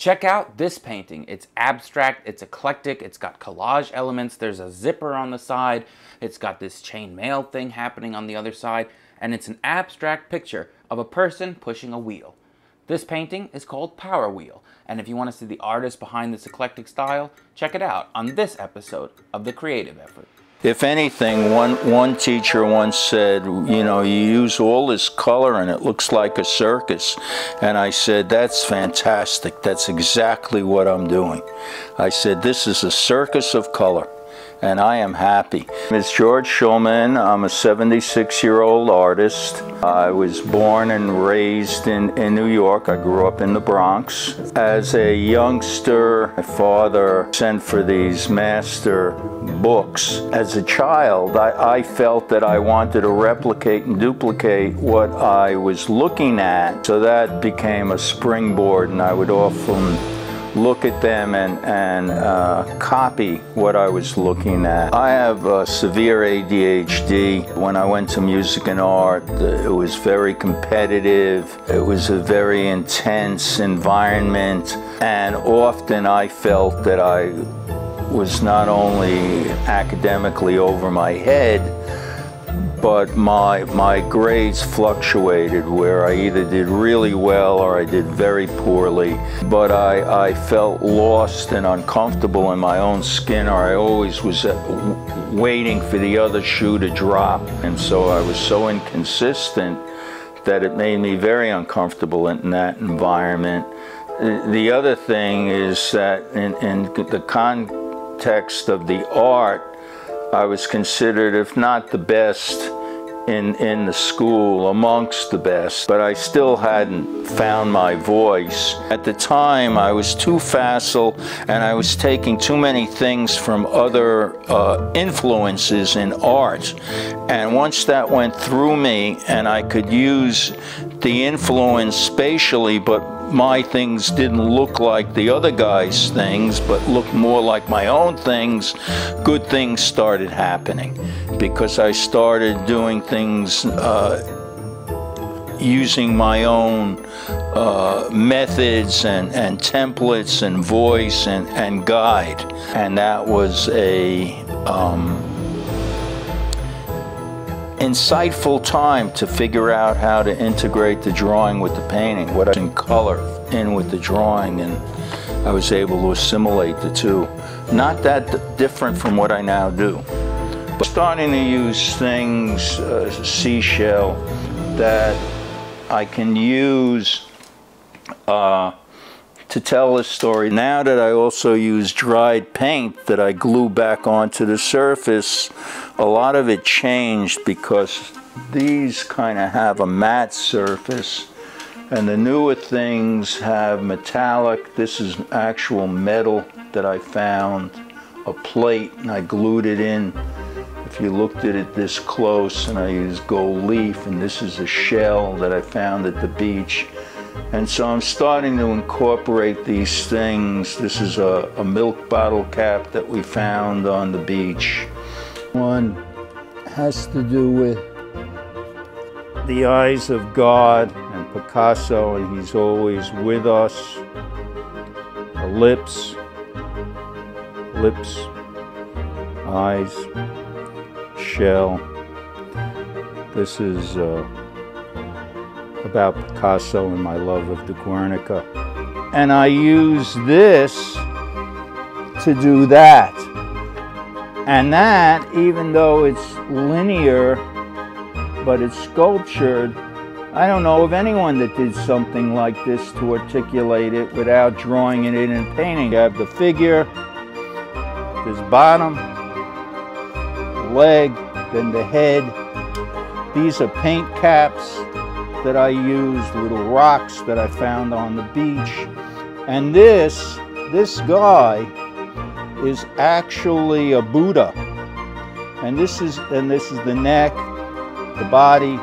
Check out this painting. It's abstract, it's eclectic, it's got collage elements, there's a zipper on the side, it's got this chain mail thing happening on the other side, and it's an abstract picture of a person pushing a wheel. This painting is called Power Wheel, and if you want to see the artist behind this eclectic style, check it out on this episode of The Creative Effort. If anything, one teacher once said, you know, you use all this color and it looks like a circus. And I said, that's fantastic. That's exactly what I'm doing. I said, this is a circus of color, and I am happy. It's George Schulman. I'm a 76-year-old artist. I was born and raised in New York. I grew up in the Bronx. As a youngster, my father sent for these master books. As a child, I felt that I wanted to replicate and duplicate what I was looking at. So that became a springboard, and I would often look at them and copy what I was looking at. I have severe ADHD. When I went to music and art, it was very competitive. It was a very intense environment, and often I felt that I was not only academically over my head, but my grades fluctuated, where I either did really well or I did very poorly. But I felt lost and uncomfortable in my own skin, or I always was waiting for the other shoe to drop. And so I was so inconsistent that it made me very uncomfortable in that environment. The other thing is that in the context of the art, I was considered, if not the best in the school, amongst the best, but I still hadn't found my voice. At the time, I was too facile, and I was taking too many things from other influences in art. And once that went through me, and I could use the influence spatially, but my things didn't look like the other guy's things, but looked more like my own things, good things started happening. Because I started doing things using my own methods and templates and voice and guide. And that was a insightful time to figure out how to integrate the drawing with the painting, what I in color in with the drawing, and I was able to assimilate the two. Not that different from what I now do, but starting to use things, seashell, that I can use to tell a story. Now that I also use dried paint that I glue back onto the surface, a lot of it changed because these kind of have a matte surface, and the newer things have metallic. This is actual metal that I found, a plate, and I glued it in. If you looked at it this close, and I used gold leaf, and this is a shell that I found at the beach. And so I'm starting to incorporate these things. This is a milk bottle cap that we found on the beach. One has to do with the eyes of God and Picasso, and he's always with us. The lips, eyes, shell. This is about Picasso and my love of the Guernica. And I use this to do that. And that, even though it's linear, but it's sculptured, I don't know of anyone that did something like this to articulate it without drawing it in and painting. You have the figure, this bottom, the leg, then the head. These are paint caps that I used, little rocks that I found on the beach. And this guy is actually a Buddha. And this is the neck, the body,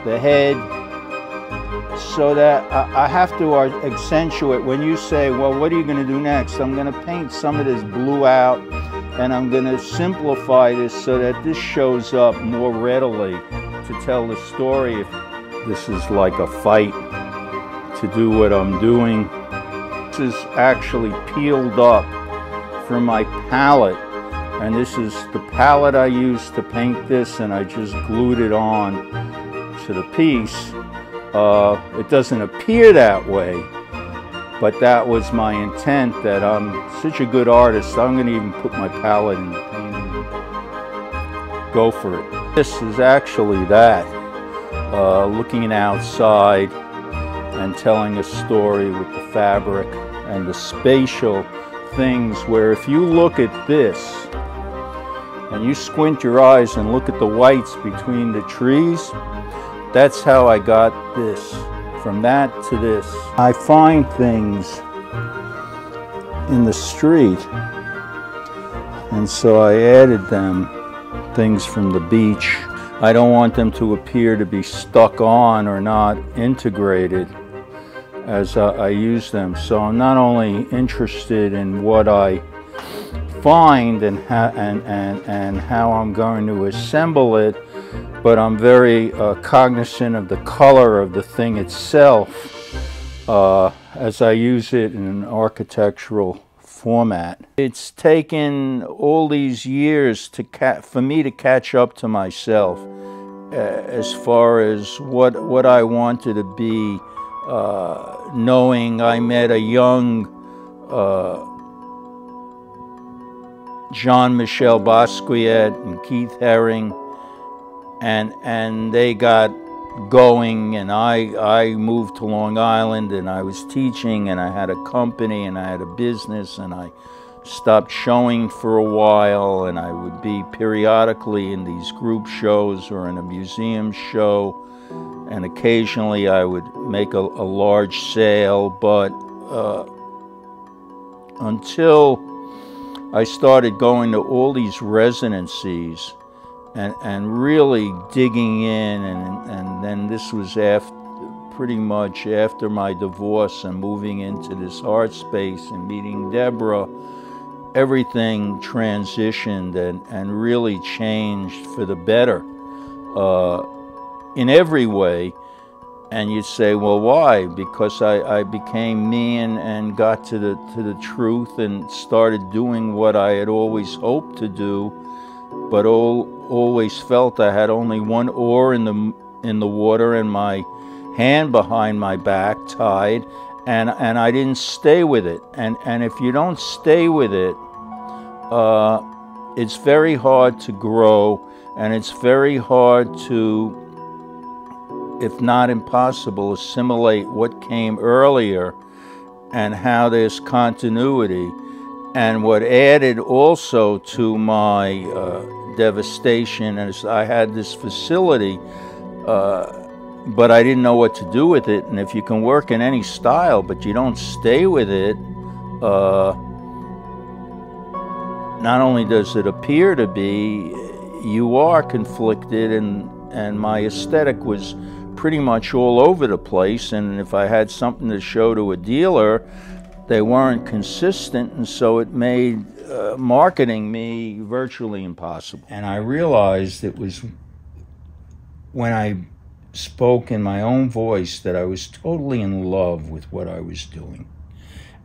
the head, so that I have to accentuate. When you say, well, what are you going to do next? I'm going to paint some of this blue out, and I'm going to simplify this so that this shows up more readily to tell the story. This is like a fight to do what I'm doing. this is actually peeled up from my palette, and this is the palette I used to paint this, and I just glued it on to the piece. It doesn't appear that way, but that was my intent, that I'm such a good artist, I'm going to even put my palette in the painting. Go for it. This is actually that, looking outside and telling a story with the fabric and the spatial things, where if you look at this and you squint your eyes and look at the whites between the trees, that's how I got this, from that to this. I find things in the street, and so I added them, things from the beach. I don't want them to appear to be stuck on or not integrated as I use them. So I'm not only interested in what I find and how I'm going to assemble it, but I'm very cognizant of the color of the thing itself as I use it in an architectural format. It's taken all these years for me to catch up to myself as far as what I wanted to be, knowing I met a young Jean-Michel Basquiat and Keith Haring, and they got going, and I moved to Long Island, and I was teaching, and I had a company, and I had a business, and I stopped showing for a while, and I would be periodically in these group shows or in a museum show, and occasionally I would make a large sale, but until I started going to all these residencies and really digging in, and then this was pretty much after my divorce and moving into this art space and meeting Debra, everything transitioned and really changed for the better in every way. And you'd say, well, why? Because I became me and got to the truth and started doing what I had always hoped to do, but always felt I had only one oar in the water and my hand behind my back tied, and I didn't stay with it. And if you don't stay with it, it's very hard to grow, and it's very hard to, if not impossible, assimilate what came earlier and how there's continuity. And what added also to my devastation is I had this facility, but I didn't know what to do with it. And if you can work in any style, but you don't stay with it, not only does it appear to be, you are conflicted, and my aesthetic was pretty much all over the place. And if I had something to show to a dealer, they weren't consistent, and so it made marketing me virtually impossible. And I realized it was when I spoke in my own voice that I was totally in love with what I was doing,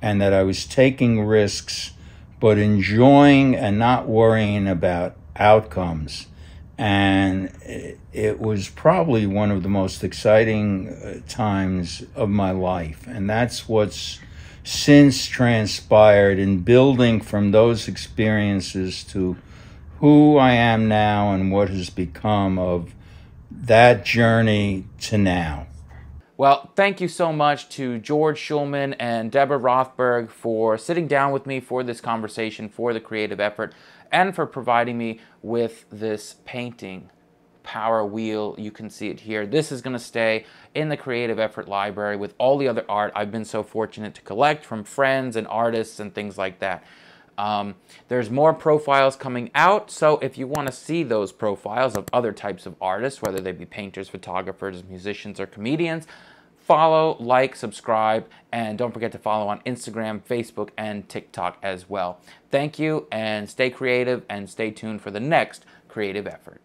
and that I was taking risks, but enjoying and not worrying about outcomes. And it was probably one of the most exciting times of my life. And that's what's since transpired in building from those experiences to who I am now and what has become of that journey to now. Well, thank you so much to George Schulman and Debra Rothberg for sitting down with me for this conversation, for the creative effort, and for providing me with this painting, Power Wheel. You can see it here. This is going to stay in the Creative Effort Library with all the other art I've been so fortunate to collect from friends and artists and things like that. There's more profiles coming out, so if you want to see those profiles of other types of artists, whether they be painters, photographers, musicians, or comedians, follow, like, subscribe, and don't forget to follow on Instagram, Facebook, and TikTok as well. Thank you, and stay creative, and stay tuned for the next creative effort.